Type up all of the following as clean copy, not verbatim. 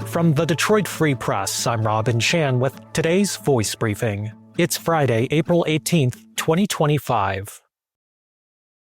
From the Detroit Free Press, I'm Robin Chan with today's Voice Briefing. It's Friday, April 18th, 2025.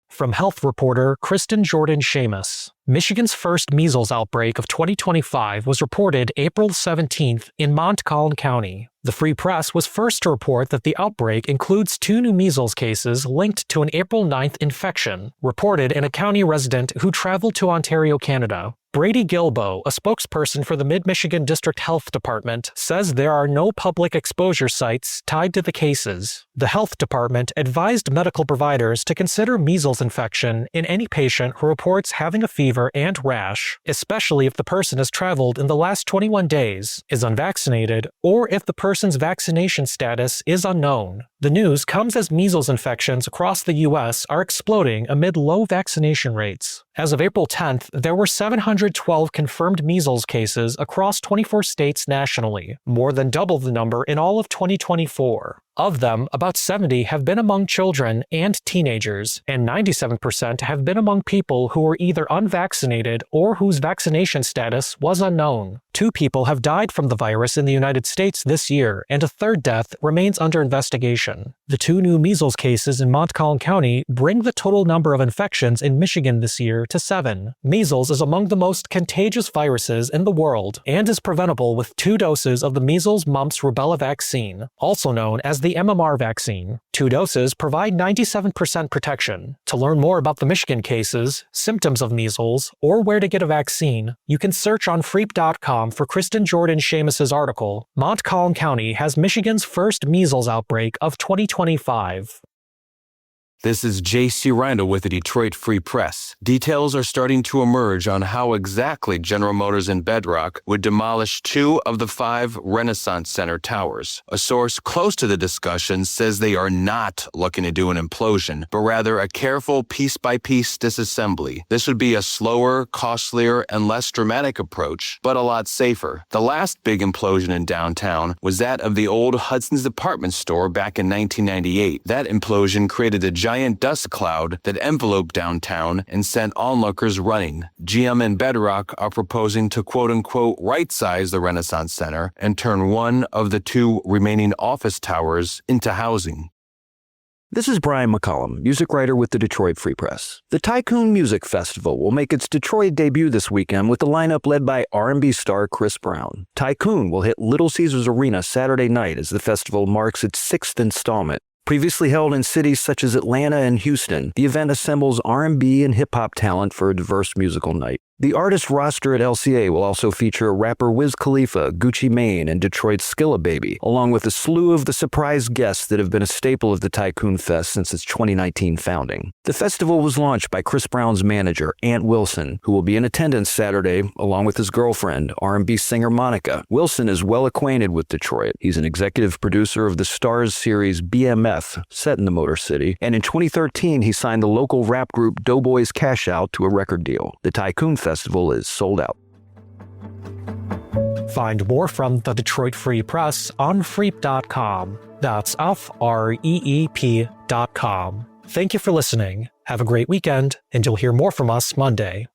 From health reporter Kristen Jordan-Shamus, Michigan's first measles outbreak of 2025 was reported April 17th in Montcalm County. The Free Press was first to report that the outbreak includes 2 new measles cases linked to an April 9th infection, reported in a county resident who traveled to Ontario, Canada. Brady Gilbo, a spokesperson for the Mid-Michigan District Health Department, says there are no public exposure sites tied to the cases. The health department advised medical providers to consider measles infection in any patient who reports having a fever and rash, especially if the person has traveled in the last 21 days, is unvaccinated, or if the person's vaccination status is unknown. The news comes as measles infections across the U.S. are exploding amid low vaccination rates. As of April 10th, there were 712 confirmed measles cases across 24 states nationally, more than double the number in all of 2024. Of them, about 70 have been among children and teenagers, and 97% have been among people who were either unvaccinated or whose vaccination status was unknown. 2 people have died from the virus in the United States this year, and a third death remains under investigation. The 2 new measles cases in Montcalm County bring the total number of infections in Michigan this year to 7. Measles is among the most contagious viruses in the world and is preventable with 2 doses of the measles, mumps, rubella vaccine, also known as the MMR vaccine. 2 doses provide 97% protection. To learn more about the Michigan cases, symptoms of measles, or where to get a vaccine, you can search on Freep.com for Kristen Jordan-Shamus's article, Montcalm County has Michigan's first measles outbreak of 2025. This is J.C. Randall with the Detroit Free Press. Details are starting to emerge on how exactly General Motors and Bedrock would demolish 2 of the 5 Renaissance Center towers. A source close to the discussion says they are not looking to do an implosion, but rather a careful piece-by-piece disassembly. This would be a slower, costlier, and less dramatic approach, but a lot safer. The last big implosion in downtown was that of the old Hudson's department store back in 1998. That implosion created a giant dust cloud that enveloped downtown and sent onlookers running. GM and Bedrock are proposing to quote-unquote right-size the Renaissance Center and turn 1 of the 2 remaining office towers into housing. This is Brian McCollum, music writer with the Detroit Free Press. The Tycoon Music Festival will make its Detroit debut this weekend with a lineup led by R&B star Chris Brown. Tycoon will hit Little Caesars Arena Saturday night as the festival marks its 6th installment. Previously held in cities such as Atlanta and Houston, the event assembles R&B and hip-hop talent for a diverse musical night. The artist roster at LCA will also feature rapper Wiz Khalifa, Gucci Mane, and Detroit's Skilla Baby, along with a slew of the surprise guests that have been a staple of the Tycoon Fest since its 2019 founding. The festival was launched by Chris Brown's manager, Ant Wilson, who will be in attendance Saturday, along with his girlfriend, R&B singer Monica. Wilson is well acquainted with Detroit. He's an executive producer of the Starz series BMF, set in the Motor City, and in 2013 he signed the local rap group Doughboys Cash Out to a record deal. The Tycoon Festival is sold out. Find more from the Detroit Free Press on Freep.com. That's Freep.com. Thank you for listening. Have a great weekend, and you'll hear more from us Monday.